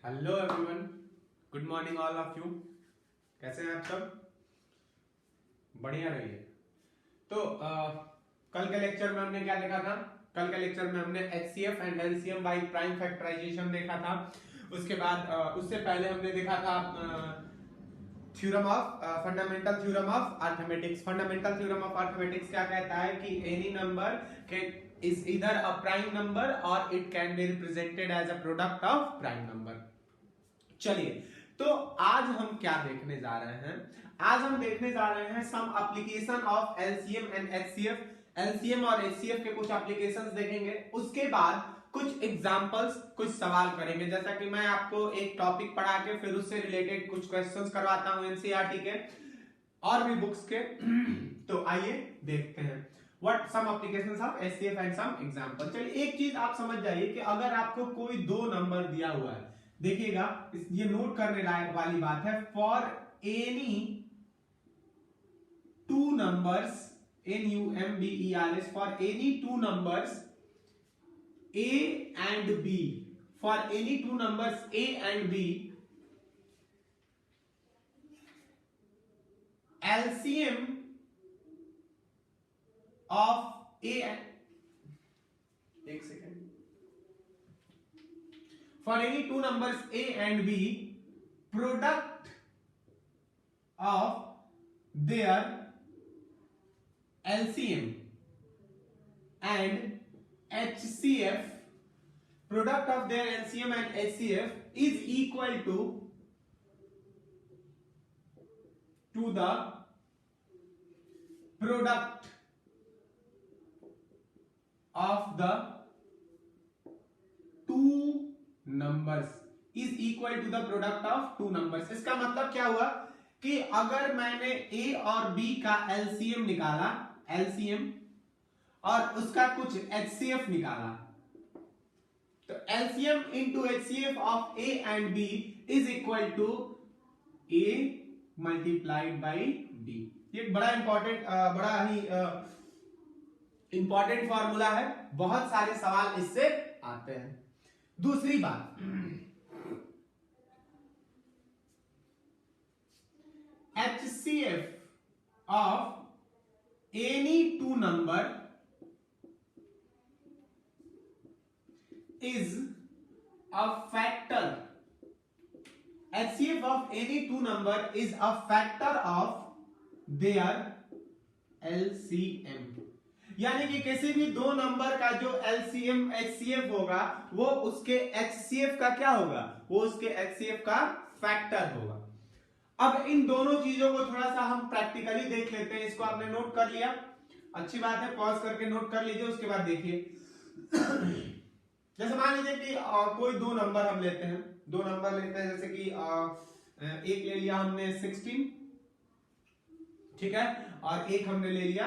Hello everyone, good morning all of you. कैसे हैं आप सब? बढ़िया रहिए। तो कल के लेक्चर में हमने क्या देखा था? कल के लेक्चर में हमने HCF and LCM by prime factorisation देखा था। उसके बाद उससे पहले हमने देखा था theorem of fundamental theorem of arithmetics. Fundamental theorem of arithmetics क्या कहता है कि any number can is either a prime number or it can be represented as a product of prime number। चलिए, तो आज हम क्या देखने जा रहे हैं? आज हम देखने जा रहे हैं some application of LCM and HCF. LCM और एचसीएफ के कुछ एप्लीकेशंस देखेंगे, उसके बाद कुछ एग्जांपल्स, कुछ सवाल करेंगे। जैसा कि मैं आपको एक टॉपिक पढ़ा के फिर उससे रिलेटेड कुछ क्वेश्चंस करवाता हूं एनसीईआरटी के और भी बुक्स के। तो आइए देखते हैं what some applications of HCF and some example. चलिए, एक चीज आप समझ जाइए कि अगर आपको कोई दो नंबर दिया हुआ है, देखिएगा ये नोट करने लायक वाली बात है। For any two numbers, NUMBERS, for any two numbers A and B, for any two numbers A and B, LCM of A and एक second, for any two numbers A and B, product of their LCM and HCF, product of their LCM and HCF is equal to the product of the two numbers, is equal to the product of two numbers। इसका मतलब क्या हुआ कि अगर मैंने A और B का LCM निकाला, LCM, और उसका कुछ HCF निकाला, तो LCM into HCF of A and B is equal to A multiplied by B। ये बड़ा ही इंपॉर्टेंट फॉर्मूला है, बहुत सारे सवाल इससे आते हैं। दूसरी बात, HCF of any two number is a factor, HCF of any two number is a factor of their LCM। यानी कि किसी भी दो नंबर का जो LCM HCF होगा वो उसके HCF का क्या होगा? वो उसके HCF का फैक्टर होगा। अब इन दोनों चीजों को थोड़ा सा हम प्रैक्टिकली देख लेते हैं। इसको आपने नोट कर लिया, अच्छी बात है, पॉज करके नोट कर लीजिए। उसके बाद देखिए जैसे मान लीजिए कि कोई दो नंबर हम लेते हैं, दो नंबर लेते हैं, जैसे कि एक ले लिया हमने 16, ठीक है, और एक हमने ले लिया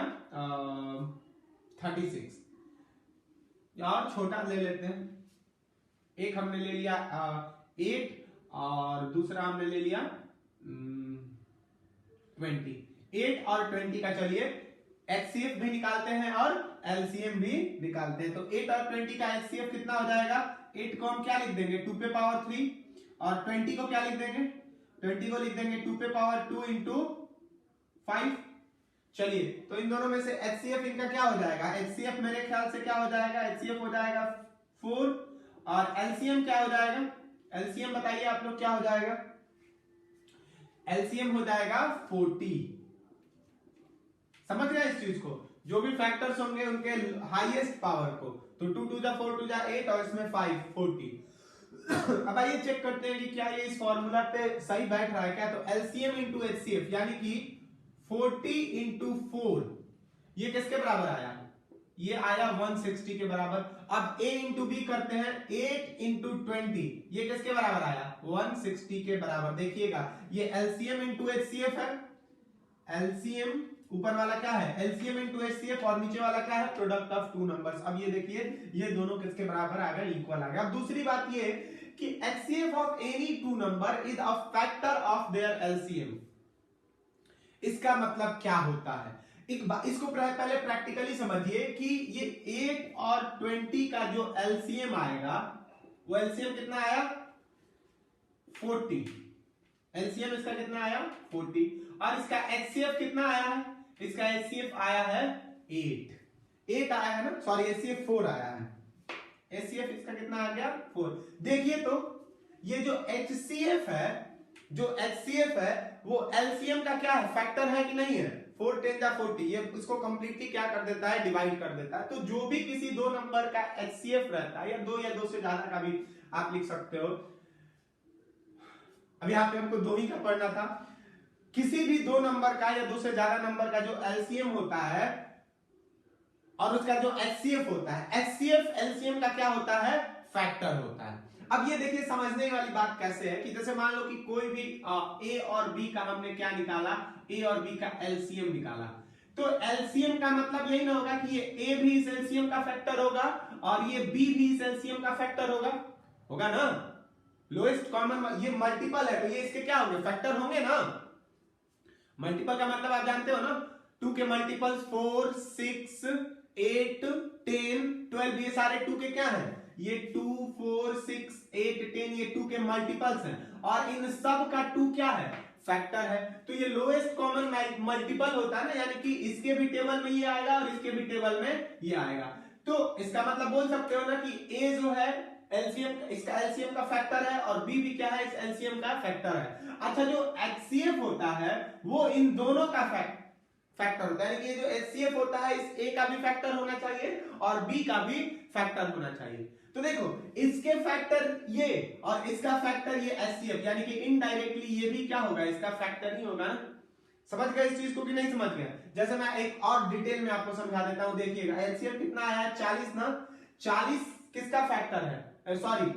36, और छोटा ले लेते हैं, एक हमने ले लिया 8 और दूसरा हमने ले लिया 20। 8 और 20 का चलिए HCF भी निकालते हैं और LCM भी निकालते हैं। तो 8 और 20 का HCF कितना हो जाएगा? 8 को हम क्या लिख देंगे? 2 पे पावर 3, और 20 को क्या लिख देंगे? 20 को लिख देंगे 2 पे पावर 2 इंटू 5। चलिए, तो इन दोनों में से HCF इनका क्या हो जाएगा? HCF मेरे ख्याल से क्या हो जाएगा? HCF हो जाएगा 4, और LCM क्या हो जाएगा? LCM बताइए आप लोग, क्या हो जाएगा? LCM हो जाएगा 40। समझ रहे हैं इस चीज को? जो भी फैक्टर्स होंगे उनके हाईएस्ट पावर को, तो 2 टू 4 टू 8 और इसमें 5, 40। अब आइए चेक करते हैं कि क्या ये इस फॉर्मूला पे सही बैठ रहा है क्या। तो LCM इंटू HCF यानी कि 40 इंटू 4, ये किसके बराबर आया? ये आया 160 के बराबर। अब A इंटू B करते हैं, 8 इंटू 20, ये किसके बराबर आया? 160 के बराबर। देखिएगा ये LCM इंटू HCF है, LCM ऊपर वाला क्या है? LCM इंटू HCF, और नीचे वाला क्या है? Product of two numbers. अब ये देखिए ये दोनों किसके बराबर आ गए? इक्वल आ गया। अब दूसरी बात ये कि HCF of any two number is a factor of their LCM। इसका मतलब क्या होता है? इसको पहले प्रैक्टिकली समझिए कि ये 8 और 20 का जो LCM आएगा, वो LCM कितना आया? 40, एलसीएम इसका कितना आया 40, और इसका एचसीएफ कितना आया है, इसका एचसीएफ आया है 8 आया है ना, सॉरी एचसीएफ 4 आया है, एचसीएफ इसका कितना आ गया 4। देखिए तो ये जो एचसीएफ है, जो एचसीएफ है वो एलसीएम का क्या है, फैक्टर है कि नहीं है, 4 10 जा 40, ये इसको कंप्लीटली क्या कर देता है, डिवाइड कर देता है। तो जो भी किसी दो नंबर का एचसीएफ रहता है, या दो से ज्यादा का भी आप लिख सकते हो, अभी यहाँ पे हमको दो ही का पढ़ना था, किसी भी दो नंबर का या दो से ज्यादा नंबर का जो एलसीएम होता है और उसका जो एचसीएफ होता है, एचसीएफ एलसीएम का क्या होता है, फैक्टर होता है। अब ये देखिए समझने वाली बात कैसे है कि जैसे मान लो कि कोई भी ए और बी का हमने क्या निकाला, ए और बी का एलसीएम निकाला, तो एलसीएम का मतलब यही ना होगा कि ये ए भी इस एलसीएम का फैक्टर होगा और ये बी भी इस एलसीएम का फैक्टर होगा ना, लोएस्ट कॉमन, ये मल्टीपल है तो ये इसके क्या होंगे, फैक्टर होंगे ना। मल्टीपल का मतलब आप जानते हो ना, 2 के मल्टीपल्स 4 6 8 10 12, ये सारे 2 के क्या हैं, ये 2 4 6 8 10, ये 2 के मल्टीपल्स हैं और इन सब का 2 क्या है, फैक्टर है। तो ये लोएस्ट कॉमन मल्टीपल होता है ना, यानी कि इसके भी टेबल में ये आएगा और इसके भी टेबल में ये आएगा। तो इसका मतलब बोल सकते हो ना कि ए जो है एलसीएम, इसका एलसीएम का फैक्टर है और बी भी क्या है, इस एलसीएम का फैक्टर है। अच्छा, जो एचसीएफ होता है वो इन दोनों का फैक्टर होता है, यानी कि ये जो एचसीएफ होता है इस ए का भी फैक्टर होना चाहिए और बी का भी फैक्टर होना चाहिए। तो देखो इसके फैक्टर ये और इसका फैक्टर ये एचसीएफ, यानी कि इनडायरेक्टली ये भी क्या होगा, इसका फैक्टर ही होगा ना। समझ गए इस चीज को कि नहीं समझ गए? जैसे मैं एक और डिटेल में आपको समझा देता हूं, देखिएगा एलसीएम कितना आया है 40 ना, 40 किसका फैक्टर है, सॉरी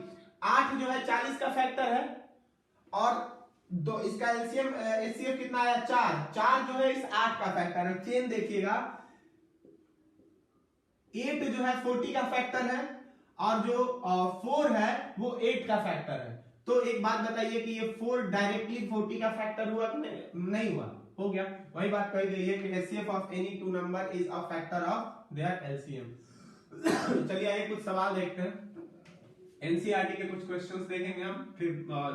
8 जो है 40 का फैक्टर है और दो इसका एलसीएम एचसीएफ कितना आया 4 जो है इस 8 का फैक्टर है। चेन देखिएगा 8 जो है 40 का फैक्टर है और जो 4 है वो 8 का फैक्टर है। तो एक बात बताइए कि ये 4 डायरेक्टली 40 का फैक्टर हुआ कि नहीं हुआ, हो गया। वही बात कही गई है कि HCF of any two number is a factor of their LCM. चलिए आइए कुछ सवाल देखते हैं, एनसीईआरटी के कुछ क्वेश्चंस देखेंगे हम, फिर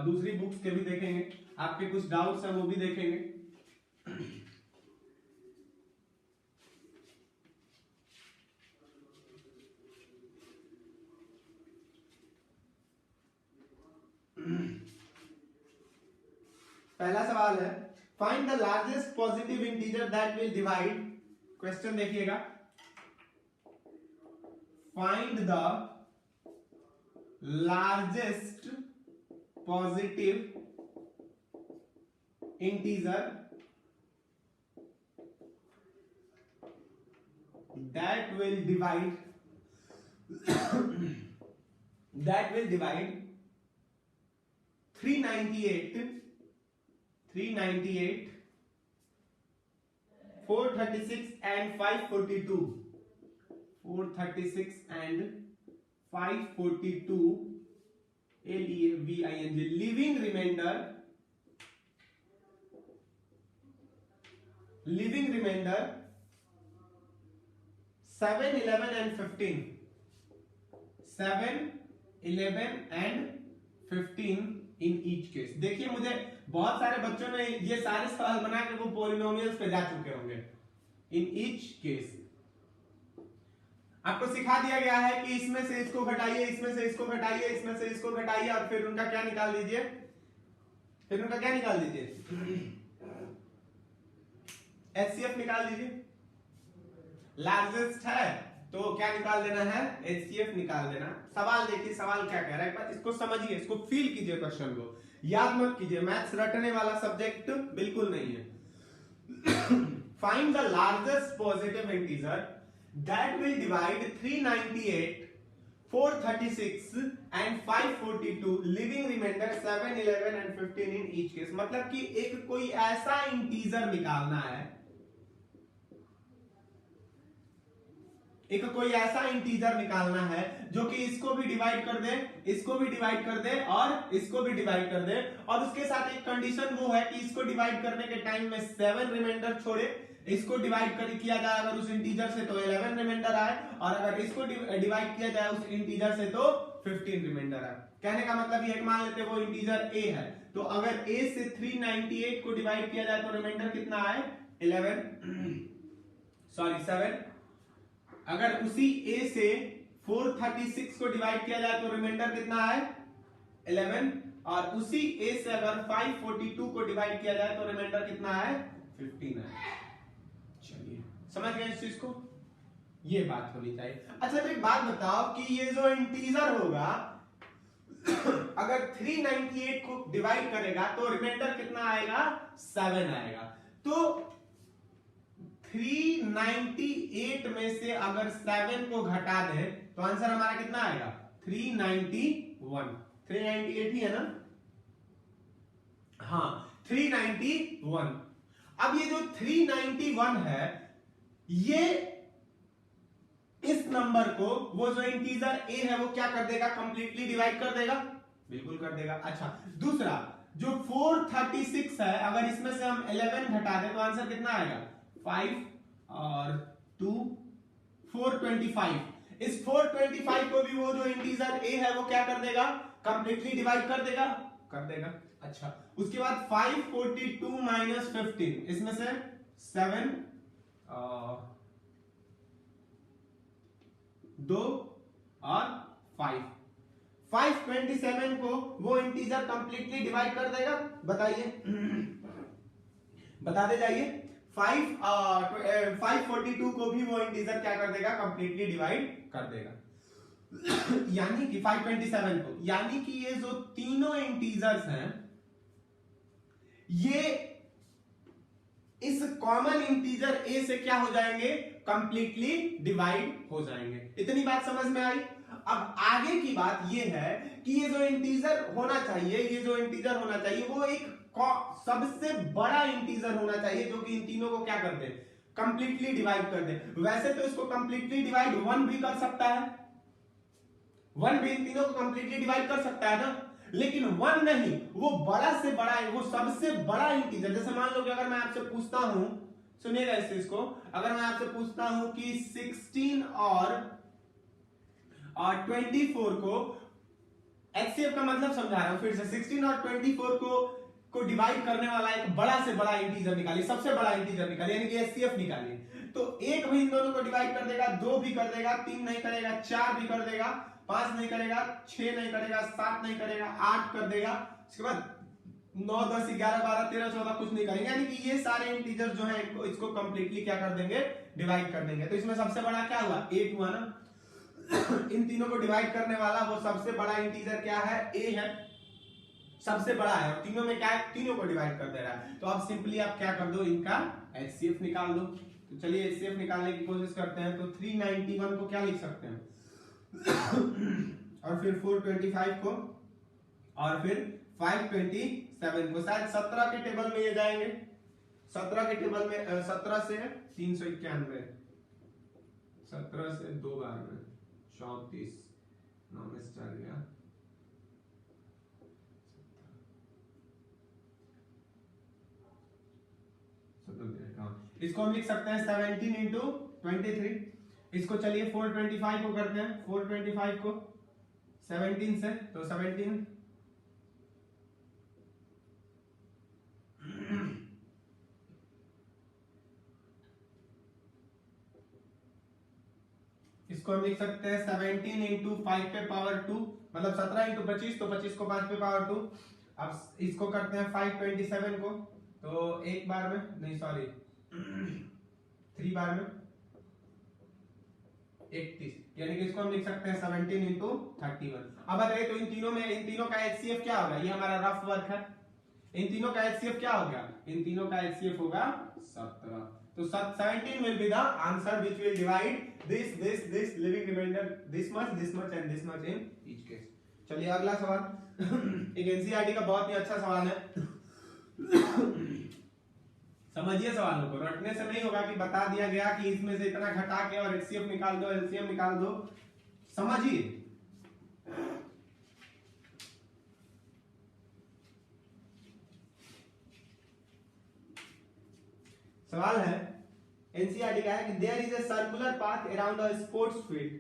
दूसरी बुक्स के भी देखेंगे, आपके कुछ डाउट्स हैं वो भी देखेंगे। पहला सवाल है find the largest positive integer that will divide, question देखिएगा, फाइंड द largest positive integer that will divide 398 436 and 542, 436 and 542 LEVING, leaving remainder 7 11 and 15, 7 11 and 15 in each case. देखिए मुझे बहुत सारे बच्चों ने ये सारे सवाल बना के वो पॉलिनोमियल्स पे जा चुके होंगे। इन ईच केस आपको सिखा दिया गया है कि इसमें से इसको घटाइए, इसमें से इसको घटाइए, इसमें से इसको घटाइए और फिर उनका क्या निकाल दीजिए, एचसीएफ निकाल दीजिए। लार्जेस्ट है तो क्या निकाल देना है, एचसीएफ निकाल देना। सवाल देखिए, सवाल क्या कह रहा है, इसको समझिए, इसको फील कीजिए, क्वेश्चन को याद मत कीजिए, मैथ्स रटने वाला सब्जेक्ट बिल्कुल नहीं है। Find the largest positive integer that will divide 398 436 and 542 living remainder 7 11 and 15 in each case। मतलब कि एक कोई ऐसा इंटीजर निकालना है, एक कोई ऐसा इंटीजर निकालना है जो कि इसको भी डिवाइड कर दे, इसको भी डिवाइड कर दे और इसको भी डिवाइड कर दे, और उसके साथ एक कंडीशन वो है कि इसको डिवाइड करने के टाइम में 7 रिमाइंडर छोड़े, इसको डिवाइड किया जाए अगर उस इंटीजर से तो 11 रिमाइंडर आए, और अगर इसको डिवाइड किया जाए उस इंटीजर से तो 15 रिमाइंडर आए। कहने का मतलब ये मान लेते वो इंटीजर a है, तो अगर a से 398 को डिवाइड किया जाए तो रिमाइंडर कितना आए 7। अगर उसी a से 436 को डिवाइड किया जाए तो रिमाइंडर कितना आए 11, और उसी a से अगर 542 को डिवाइड किया जाए तो रिमाइंडर कितना है 15 है। चलिए समझ गए इस चीज को, ये बात होनी चाहिए। अच्छा तो एक बात बताओ कि ये जो इंटीजर होगा अगर 398 को डिवाइड करेगा तो रिमाइंडर कितना आएगा 7 आएगा। तो 398 में से अगर 7 को घटा दें तो आंसर हमारा कितना आएगा 391। 398 ही है ना, हाँ 391। अब ये जो 391 है ये इस नंबर को वो जो इंटीजर a है वो क्या कर देगा कंप्लीटली डिवाइड कर देगा, बिल्कुल कर देगा। अच्छा दूसरा जो 436 है अगर इसमें से हम 11 घटा दें तो आंसर कितना आएगा 5 और 2 425। इस 425 को भी वो जो इंटीजर a है वो क्या कर देगा कंप्लीटली डिवाइड कर देगा। अच्छा उसके बाद 542 माइनस 15 इसमें से 7 2 और 527 को वो इंटीजर कंप्लीटली डिवाइड कर देगा, बताइए बता दे जाइए। 542 को भी वो इंटीजर क्या कर देगा कंप्लीटली डिवाइड कर देगा यानी कि 527 को, यानी कि ये जो तीनों इंटीजर्स हैं ये इस कॉमन इंटीजर a से क्या हो जाएंगे कंप्लीटली डिवाइड हो जाएंगे। इतनी बात समझ में आई। अब आगे की बात ये है कि ये जो इंटीजर होना चाहिए वो एक सबसे बड़ा इंटीजर होना चाहिए जो कि इन तीनों को क्या कर दे कंप्लीटली डिवाइड कर दे। वैसे तो इसको कंप्लीटली डिवाइड 1 भी कर सकता है, 1 भी इन तीनों को कंप्लीटली डिवाइड कर सकता है ना, लेकिन 1 नहीं, वो बड़ा से बड़ा है, वो सबसे बड़ा इंटीजर। जैसे मान लो कि अगर मैं आपसे पूछता हूं, सुनिएगा इस चीज को, अगर मैं आपसे पूछता हूं कि 16 और 24 को HCF का मतलब समझा रहा हूं फिर से, 16 और 24 को डिवाइड करने वाला एक बड़ा से बड़ा इंटीजर निकालिए, सबसे बड़ा इंटीजर निकालिए, यानी कि HCF निकालिए। तो एक भी इन दोनों को डिवाइड कर देगा, 2 भी कर देगा, 3 नहीं करेगा, 4 भी कर देगा, 5 नहीं करेगा, 6 नहीं करेगा, 7 नहीं करेगा, 8 कर देगा, इसके बाद 9 10 11 12 13 14 कुछ नहीं करेंगे, यानी कि ये सारे इंटीजर जो है इसको कंप्लीटली क्या कर देंगे डिवाइड कर देंगे। तो इसमें सबसे बड़ा क्या हुआ 8 हुआ ना इन तीनों को डिवाइड करने वाला वो सबसे बड़ा इंटीजर क्या है a है, सबसे बड़ा है, और तीनों में क्या है तीनों को डिवाइड कर दे रहा है। तो अब सिंपली आप क्या कर दो इनका HCF निकाल दो। तो चलिए HCF निकालने की कोशिश करते हैं। तो 391 को क्या लिख सकते हैं और फिर 425 को और फिर 527 को, शायद 17 के टेबल में ये जाएंगे, 17 के टेबल में 17 से 391, 17 से 2 बार में 34 9 में से 4 गया, इसको हम लिख सकते हैं 17 इंटू 23। इसको चलिए 425 को करते हैं, 425 को 17 से, तो 17 इसको हम लिख सकते हैं 17 इंटू 5 पे पावर 2, मतलब 17 इंटू 25, तो 25 को 5 पे पावर 2। अब इसको करते हैं 527 को, तो एक बार में नहीं सॉरी 3 बार में 31, यानी कि इसको हम लिख सकते हैं 17 इंटू 31। अब बताइए तो इन तीनों का HCF क्या होगा, ये हमारा रफ वर्क है, इन तीनों का HCF क्या हो गया, इन तीनों का HCF होगा 17। तो 17 will be the answer which will divide this living remainder this much and this much in each case। चलिए अगला सवाल एक NCERT का बहुत ही अच्छा सवाल है। समझिए सवालों को, रटने से नहीं होगा कि बता दिया गया कि इसमें से इतना घटा के और एचसीएफ निकाल दो, एलसीएम निकाल दो। समझिए, सवाल है एनसीईआरटी का है कि there is a circular path around a sports field.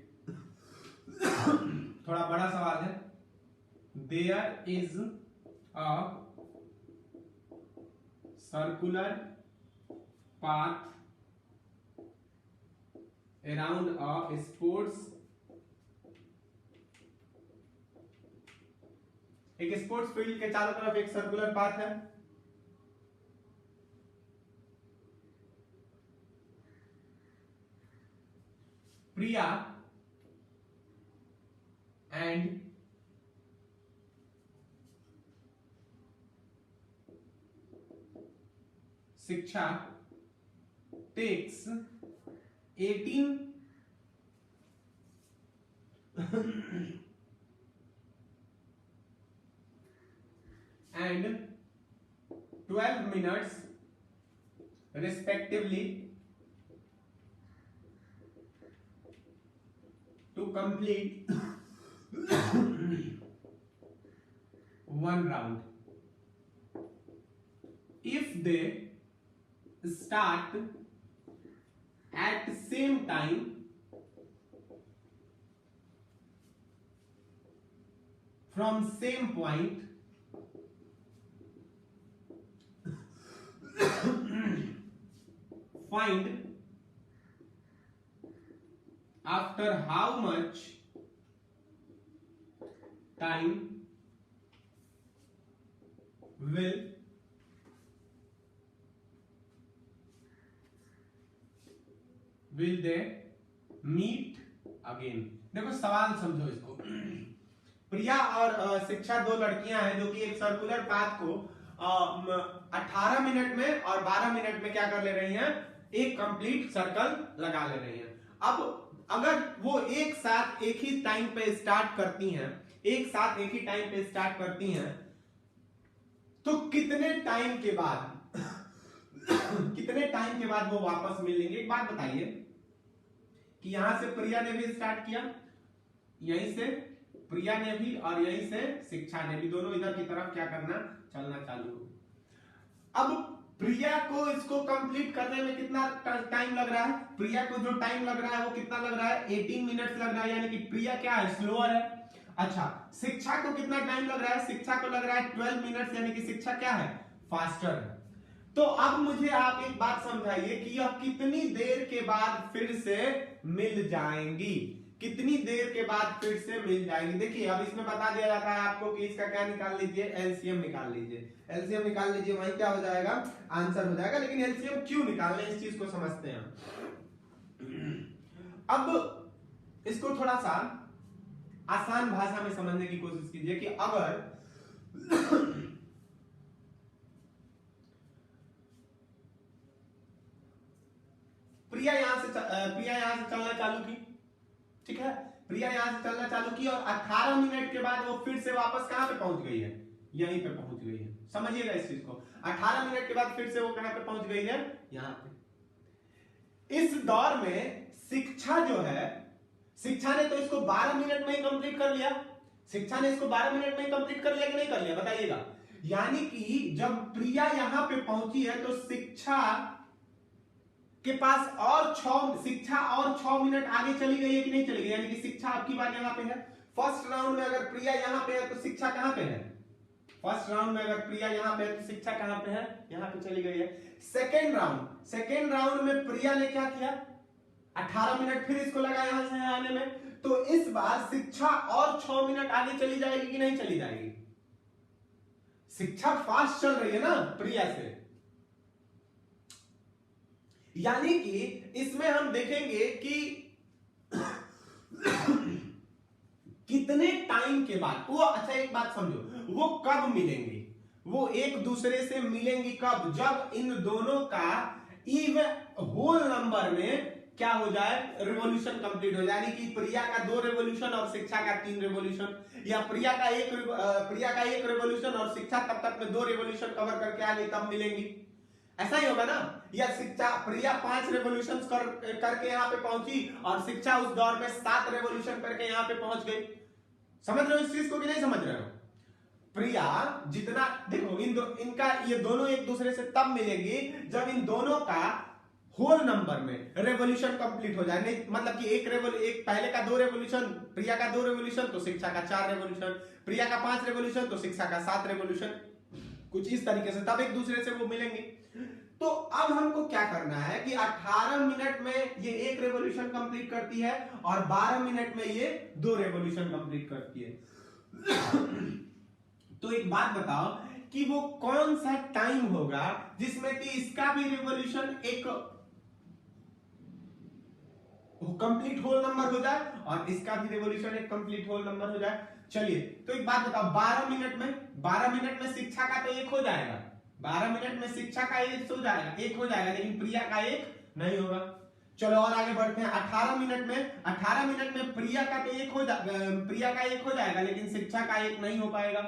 थोड़ा बड़ा सवाल है। There is a circular path around a sports, एक स्पोर्ट्स फील्ड के चारों तरफ एक सर्कुलर पाथ है। Priya and Shiksha takes 18 and 12 minutes respectively to complete one round. If they start at same time from same point, find after how much time will they meet again। देखो सवाल समझो इसको। प्रिया और शिक्षा दो लड़कियां हैं जो कि एक सर्कुलर पाथ को 18 मिनट में और 12 मिनट में क्या कर ले रही हैं, एक कंप्लीट सर्कल लगा ले रही हैं। अब अगर वो एक साथ एक ही टाइम पे स्टार्ट करती हैं, एक साथ एक ही टाइम पे स्टार्ट करती हैं, तो कितने टाइम के बाद कितने टाइम के बाद वो वापस मिलेंगे। एक बात बताइए कि यहां से प्रिया ने भी स्टार्ट किया, यहीं से प्रिया ने भी और यहीं से शिक्षा ने भी, दोनों इधर की तरफ क्या करना, चलना चालू हो। अब प्रिया को इसको कंप्लीट करने में कितना टाइम लग रहा है, प्रिया को जो टाइम लग रहा है वो कितना लग रहा है, 18 मिनट्स लग रहा है, यानी कि प्रिया क्या है, स्लोअर है। अच्छा, शिक्षा को कितना टाइम लग रहा है, शिक्षा को लग रहा है 12 मिनट्स, यानी कि शिक्षा क्या है, फास्टर है। तो अब मुझे आप एक बात समझाइए कि यह कितनी देर के बाद फिर से मिल जाएंगी, कितनी देर के बाद फिर से मिल जाएंगी। देखिए अब इसमें बता दिया जाता है आपको कि इसका क्या निकाल लीजिए, एलसीएम निकाल लीजिए, एलसीएम निकाल लीजिए, वही क्या हो जाएगा, आंसर हो जाएगा। लेकिन एलसीएम क्यों निकालना है, इस चीज को समझते हैं। अब इसको थोड़ा सा आसान भाषा में समझने की कोशिश कीजिए कि अगर प्रिया यहां से चलना चालू की, ठीक है, प्रिया यहां से चलना चालू की और 18 मिनट के बाद वो फिर से वापस कहां पे पहुंच गई है, यहीं पे पहुंच गई है। समझिएगा इस चीज को, 18 मिनट के बाद फिर से वो कहां पे पहुंच गई है, यहां पे। इस दौर में शिक्षा जो है, शिक्षा ने तो इसको 12 मिनट में ही कंप्लीट कर लिया, शिक्षा ने इसको 12 मिनट में ही कंप्लीट कर लिया कि नहीं कर लिया, बताइएगा। यानी कि जब प्रिया यहां पे पहुंची है तो शिक्षा के पास और 6 मिनट आगे चली गई है कि नहीं चली गई, यानी कि शिक्षा आपकी बार यहां पे है। फर्स्ट राउंड में अगर प्रिया यहां पे है तो शिक्षा कहां पे है, फर्स्ट राउंड में अगर प्रिया यहां पे है तो शिक्षा कहां पे है, यहां पे चली गई है। सेकेंड राउंड में प्रिया ने क्या किया, 18 मिनट फिर इसको लगा यहां से आने में, तो इस बार शिक्षा और 6 मिनट आगे चली जाएगी कि नहीं चली जाएगी। शिक्षा फास्ट चल रही है ना प्रिया से, यानी कि इसमें हम देखेंगे कि कितने टाइम के बाद वो, अच्छा एक बात समझो, वो कब मिलेंगी, वो एक दूसरे से मिलेंगी कब, जब इन दोनों का इवन होल नंबर में क्या हो जाए, रिवॉल्यूशन कंप्लीट हो जाए। यानी कि प्रिया का 2 रिवॉल्यूशन और शिक्षा का 3 रिवॉल्यूशन, या प्रिया का एक रिवॉल्यूशन और शिक्षा तब तक में 2 रिवॉल्यूशन कवर करके आ गई, तब मिलेंगी। ऐसा ही होगा ना। या शिक्षा प्रिया 5 रेवोल्यूशन करके यहाँ पे पहुंची और शिक्षा उस दौर में 7 रेवोल्यूशन करके यहाँ पे पहुंच गई। समझ रहे हो इस चीज को कि नहीं समझ रहे हो? प्रिया जितना देखो इनका ये दोनों एक दूसरे से तब मिलेंगी जब इन दोनों का होल नंबर में रेवोल्यूशन कंप्लीट हो जाए। नहीं मतलब कि एक पहले का 2 रेवोल्यूशन, प्रिया का 2 रेवोल्यूशन तो शिक्षा का 4 रेवोल्यूशन, प्रिया का 5 रेवोल्यूशन तो शिक्षा का 7 रेवोल्यूशन, कुछ इस तरीके से तब एक दूसरे से वो मिलेंगे। तो अब हमको क्या करना है कि 18 मिनट में ये एक रेवोल्यूशन कंप्लीट करती है और 12 मिनट में ये 2 रेवोल्यूशन कंप्लीट करती है। तो एक बात बताओ कि वो कौन सा टाइम होगा जिसमें कि इसका भी रेवोल्यूशन एक कंप्लीट होल नंबर हो जाए और इसका भी रेवोल्यूशन एक कंप्लीट होल नंबर हो जाए। चलिए तो एक बात बताओ, 12 मिनट में शिक्षा का तो एक हो जाएगा, 12 मिनट में शिक्षा का एक हो जाएगा, लेकिन प्रिया का एक नहीं होगा। चलो और आगे बढ़ते हैं। 18 मिनट में प्रिया का एक हो जाएगा लेकिन शिक्षा का एक नहीं हो पाएगा।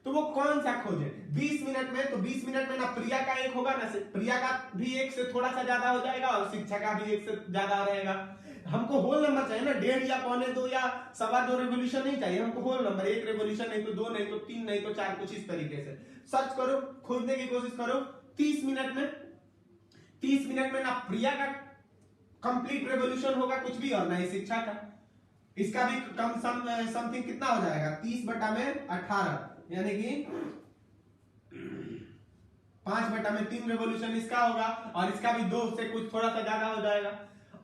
तो वो कौन सा खोजे? 20 मिनट में, तो 20 मिनट में ना प्रिया का एक होगा ना प्रिया का भी एक से थोड़ा सा ज्यादा हो जाएगा और शिक्षा का भी एक से ज्यादा रहेगा। हमको होल नंबर चाहिए ना, 1.5 या 1.25 या 2.25 रेवोल्यूशन नहीं चाहिए हमको, होल नंबर, एक रेवोल्यूशन नहीं तो 2 नहीं तो 3 नहीं तो 4, कुछ इस तरीके से सर्च करो, खोजने की कोशिश करो। 30 मिनट में ना प्रिया का कंप्लीट रेवोल्यूशन होगा कुछ भी और ना ही शिक्षा का। इसका भी कम समथिंग कितना हो जाएगा, 30/18 यानी कि 5/3 रेवोल्यूशन इसका होगा और इसका भी 2 से कुछ थोड़ा सा ज्यादा हो जाएगा।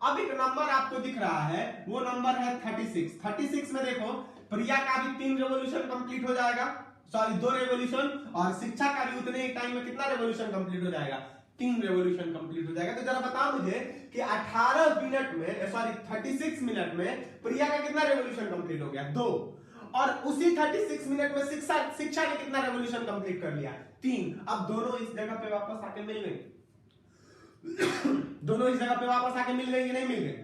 अब एक नंबर आपको दिख रहा है, वो नंबर है 36 में देखो प्रिया का भी 3 रेवोल्यूशन कंप्लीट हो जाएगा, सॉरी 2 रेवोल्यूशन, और शिक्षा का भी उतने ही टाइम में कितना रेवोल्यूशन कंप्लीट हो जाएगा, 3 रेवोल्यूशन कंप्लीट हो जाएगा। तो जरा बताओ मुझे कि 18 मिनट में, सॉरी 36 मिनट में प्रिया का कितना रेवोल्यूशन कंप्लीट हो गया, 2, और उसी 36 मिनट में शिक्षा ने कितना रेवोल्यूशन कंप्लीट कर लिया, 3। अब दोनों इस जगह पे वापस आके मिल गए, दोनों इस जगह पे वापस आके मिल गए कि नहीं मिल गए?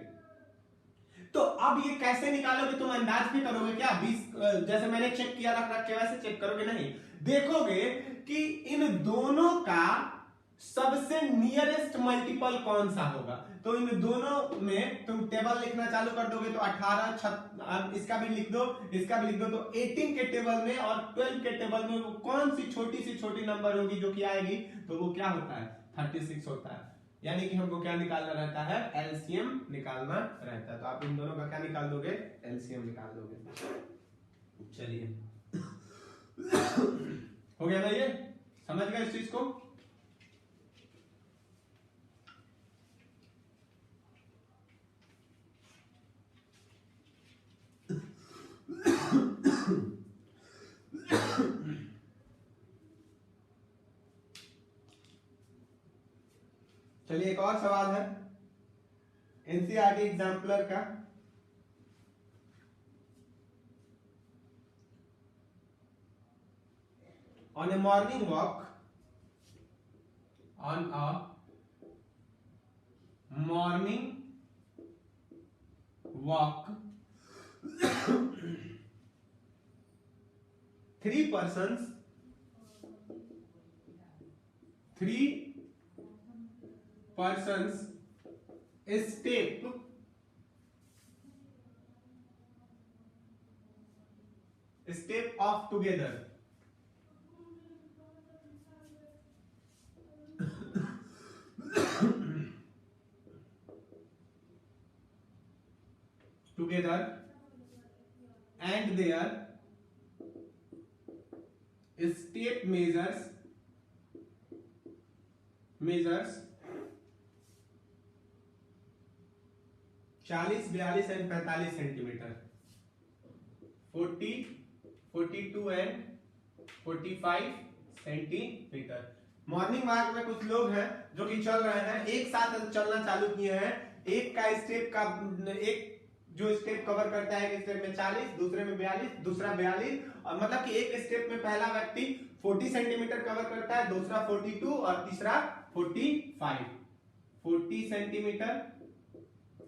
तो अब ये कैसे निकालोगे, तुम अंदाज भी करोगे क्या? 20 जैसे मैंने चेक किया रख के वैसे चेक करोगे नहीं? देखोगे कि इन दोनों का सबसे नियरेस्ट मल्टीपल कौन सा होगा। तो इन दोनों में तुम टेबल लिखना चालू कर दोगे तो 18 इसका भी लिख दो, इसका भी लिख दो, तो 18 के टेबल में और 12 के टेबल में वो कौन सी छोटी नंबर होगी जो कि आएगी, तो वो क्या होता है, 36 होता है। यानी कि हमको क्या निकालना रहता है, एलसीएम निकालना रहता है। तो आप इन दोनों का क्या निकाल दोगे, एलसीएम निकाल दोगे। चलिए हो गया ना, ये समझ गए इस चीज को? चलिए एक और सवाल है एनसीईआरटी एग्जाम्पलर का। On a morning walk, on a morning walk, 3 persons step off together. Together, and their step measures 40, 42 and 45 centimetre, 40, 42 and 45 centimetre. Morning walk में कुछ लोग हैं जो कि चल रहे हैं, एक साथ चलना चालू किए हैं। एक का स्टेप का एक जो स्टेप कवर करता है, एक स्टेप में 40, दूसरे में 42, दूसरा 42, और मतलब कि एक स्टेप में पहला व्यक्ति 40 सेंटीमीटर कवर करता है, दूसरा 42 और तीसरा 45। 40 सेंटीमीटर,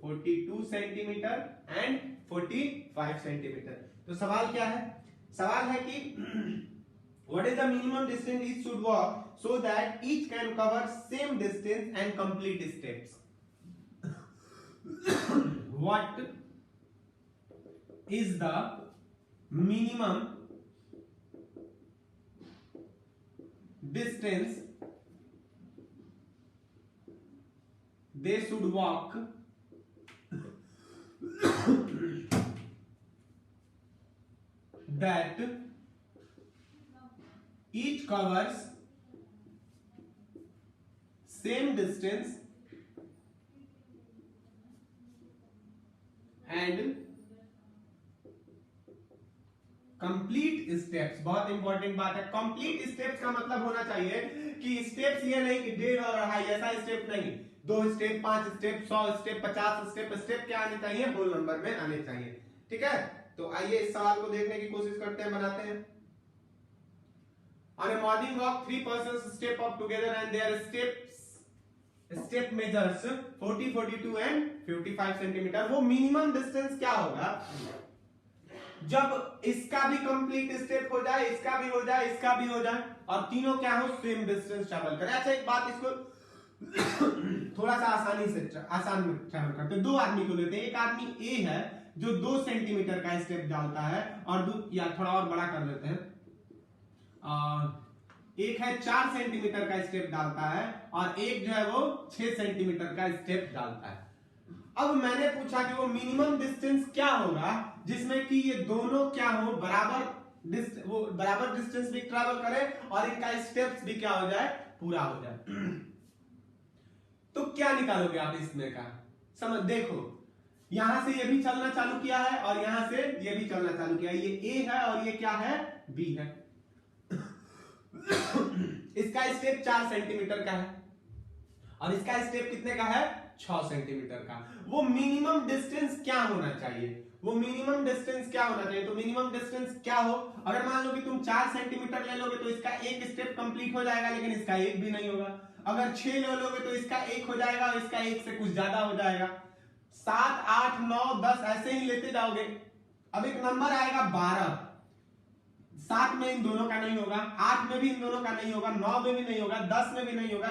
42 सेंटीमीटर एंड 45 सेंटीमीटर। तो सवाल क्या है? सवाल है कि What is the minimum distance each should walk so that each can cover same distance and complete steps? What is the minimum distance they should walk that each covers same distance and complete steps? बहुत important बात है। Complete steps का मतलब होना चाहिए कि steps ये नहीं कि 1.5 और 2.5 ऐसा स्टेप नहीं, 2 step, 5 step, 100 step, 50 step. Step क्या आने चाहिए? होल नंबर में आने चाहिए। ठीक है, तो आइए इस सवाल को देखने की कोशिश करते हैं, बनाते हैं। On a morning walk, 3 persons step up together and their step measures 40, 42 and 55 centimetre. वो मिनिमम डिस्टेंस क्या होगा जब इसका भी कंप्लीट स्टेप हो जाए, इसका भी हो जाए, इसका भी हो जाए और तीनों क्या हो? सेम डिस्टेंस ट्रैवल करें। अच्छा एक बात, इसको थोड़ा सा आसान में ट्रैवल करते हैं। 2 आदमी को लेते हैं। एक आदमी ए है जो 2 सेंटीमीटर का स्टेप डालता है और या थोड़ा और बड़ा कर लेते हैं, एक है 4 सेंटीमीटर का स्टेप डालता है और एक जो है वो 6 सेंटीमीटर का स्टेप डालता है। अब मैंने पूछा कि वो मिनिमम डिस्टेंस क्या होगा जिसमें कि ये दोनों क्या हो? बराबर डिस्टेंस भी ट्रैवल करें और इनका स्टेप्स भी क्या हो जाए? पूरा हो जाए। तो क्या निकालोगे आप इसमें का? समझ, देखो यहां से ये भी चलना चालू किया है और यहां से ये भी चलना चालू किया है। ये ए है और ये क्या है? बी है। इसका स्टेप 4 सेंटीमीटर का है और इसका स्टेप कितने का है? 6 सेंटीमीटर का। वो मिनिमम डिस्टेंस क्या होना चाहिए? वो मिनिमम डिस्टेंस क्या होना चाहिए? तो मिनिमम डिस्टेंस क्या हो? अगर मान लो कि तुम 4 सेंटीमीटर ले लोगे तो इसका एक स्टेप कंप्लीट हो जाएगा, लेकिन इसका एक भी नहीं होगा। अगर 6 ले लोगे तो इसका एक हो जाएगा और इसका एक से कुछ ज्यादा हो जाएगा। 7, 8, 9, 10 ऐसे ही लेते जाओगे। अब एक नंबर आएगा 12। 7 में इन दोनों का नहीं होगा, 8 में भी इन दोनों का नहीं होगा, 9 में भी नहीं होगा, 10 में भी नहीं होगा,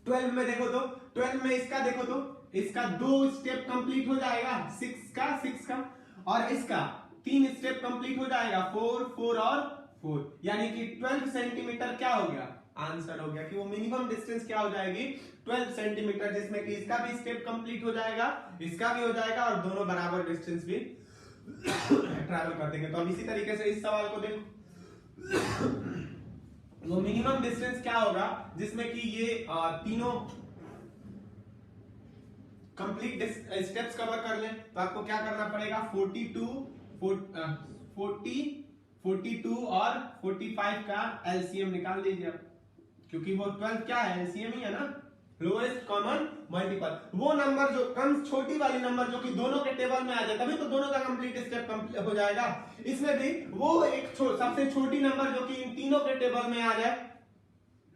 12 में देखो तो 12 में इसका देखो तो इसका 2 स्टेप कंप्लीट हो जाएगा, 6 का और इसका 3 स्टेप कंप्लीट हो जाएगा, 4, 4 और 4, यानी कि 12 सेंटीमीटर क्या हो गया? आंसर हो गया कि वो मिनिमम डिस्टेंस क्या हो जाएगी? 12 सेंटीमीटर, जिसमें कि इसका भी स्टेप कंप्लीट हो जाएगा, इसका भी हो जाएगा और दोनों बराबर डिस्टेंस भी ट्रैवल कर देंगे। तो अब इसी तरीके से इस सवाल को देखो, वो मिनिमम डिस्टेंस क्या होगा जिसमें कि ये तीनों कंप्लीट स्टेप्स कवर कर लें। तो आपको क्या करना पड़ेगा? 42 और 45 का एलसीएम निकाल लीजिए आप, क्योंकि वो 12 क्या है? एलसीएम ही है ना, लोएस्ट कॉमन मल्टीपल। वो नंबर जो कम, छोटी वाली नंबर जो कि दोनों के टेबल में आ जाए, तभी तो दोनों का कंप्लीट स्टेप कंप्लीट हो जाएगा। इसमें भी वो एक सबसे छोटी नंबर जो कि इन तीनों के टेबल में आ जाए,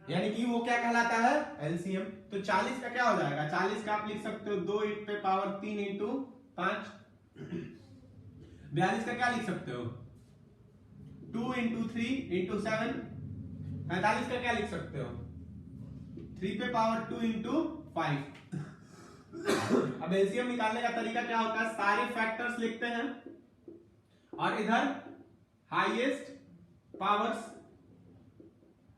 यानी कि वो क्या कहलाता है? एलसीएम। तो 40 का क्या हो जाएगा? 40 का आप लिख सकते हो 2 पे पावर 3 इंटू 5। 42 का क्या लिख सकते हो? 2 इंटू 3 इंटू 7। 45 का क्या लिख सकते हो? 3 पे पावर 2 इंटू 5। अब एलसीएम निकालने का तरीका क्या होता है? सारे फैक्टर्स लिखते हैं और इधर हाईएस्ट पावर्स,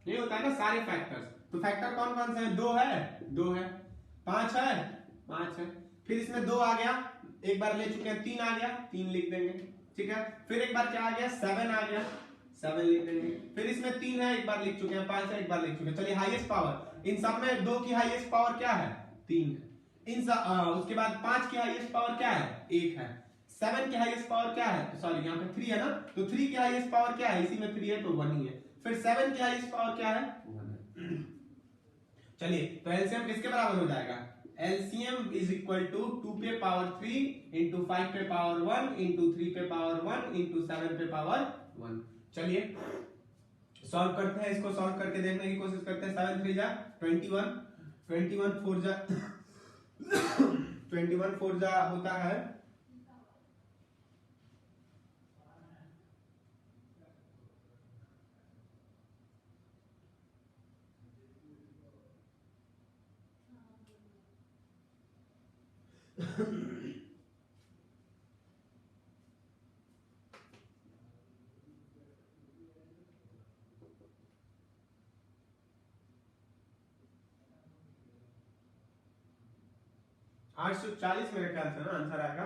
ये होता है ना सारे फैक्टर्स। तो फैक्टर कौन कौन से हैं? 2 है, 5 है, 5 है, फिर इसमें 2 आ गया, एक बार ले चुके हैं, 3 आ गया, 3 लिख देंगे। ठीक है, फिर एक बार क्या आ गया? 7 आ गया, 7 लिख देंगे। फिर इसमें 3 है, एक बार लिख चुके हैं, 5 है, एक बार लिख चुके हैं। चलिए हाईएस्ट पावर, इन सब में 2 की हाईएस्ट पावर क्या है? 3 है। इन सब उसके बाद 5 की हाईएस्ट पावर क्या है? 1 है। 7 की हाईएस्ट पावर क्या है? सॉरी यहाँ पे 3 है ना, तो 3 की हाईएस्ट पावर क्या है? इसी में 3 है तो 1 ही है। फिर 7 की हाईएस्ट पावर क्या है? 1 है। चलिए, तो एलसीएम किसके बराबर हो जाएगा? एलसीएम इज इक्वल टू 2 पे पावर 3 इंटू 5 पे पावर 1 इंटू 3 पे पावर 1 इंटू 7 पे पावर 1। चलिए सॉल्व करते हैं, इसको सॉल्व करके देखने की कोशिश करते हैं। 7 3 जा 21, 21 4 जा 21 4 जा होता है 840 मेरे ख्याल से ना आंसर आएगा।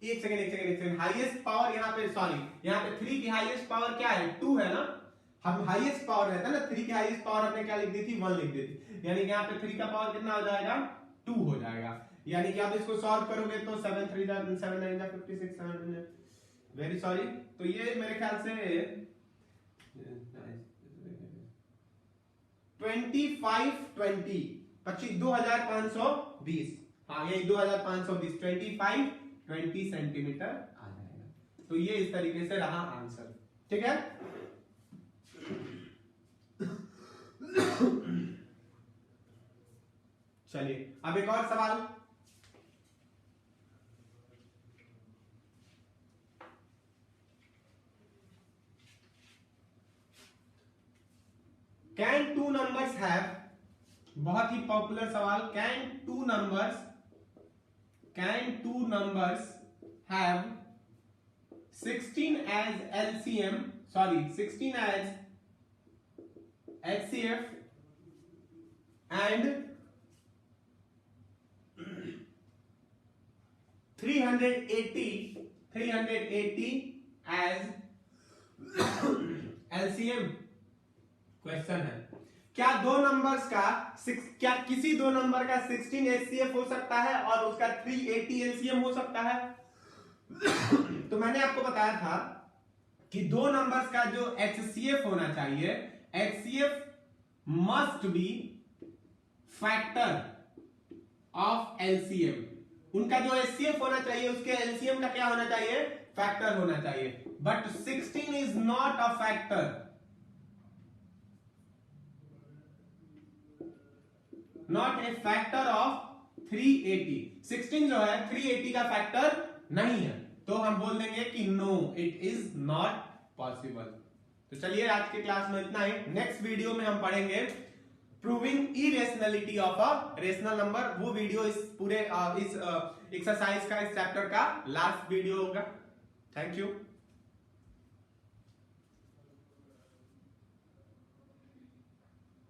एक सेकंड हाईएस्ट पावर यहाँ पे, सॉरी यहाँ पे 3 की हाईएस्ट पावर क्या है, 2 है ना। हम हाईएस्ट पावर रहता है ना, 3 की हाईएस्ट पावर हमने क्या लिख दी थी, 1 लिख दी थी, यानी कि यहाँ पे 3 का पावर कितना हो जाएगा, 2 हो जाएगा। यानी कि आप इसको सॉल्व करोगे तो 7 3 7 9 56 7, वेरी सॉरी, तो ये मेरे ख्याल से 2520 हाँ ये 2520 20 सेंटीमीटर आ जाएगा। तो ये इस तरीके से रहा आंसर, ठीक है। चलिए अब एक और सवाल, कैन टू नंबर्स हैव, बहुत ही पॉपुलर सवाल, can two numbers have 16 as LCM, sorry 16 as HCF and 380 as LCM। Question है, क्या क्या किसी दो नंबर का 16 HCF हो सकता है और उसका 380 LCM हो सकता है? तो मैंने आपको बताया था कि दो नंबर्स का जो HCF होना चाहिए, HCF must be factor of LCM। उनका जो HCF होना चाहिए उसके LCM का क्या होना चाहिए, फैक्टर होना चाहिए। But 16 is not a factor, not a factor of 380। 16 जो है 380 का फैक्टर नहीं है, तो हम बोल देंगे कि no it is not possible. तो चलिए आज के क्लास में इतना ही। नेक्स्ट वीडियो में हम पढ़ेंगे proving irrationality of a rational number. वो वीडियो इस पूरे इस एक्सरसाइज का, इस चैप्टर का लास्ट वीडियो होगा। Thank you.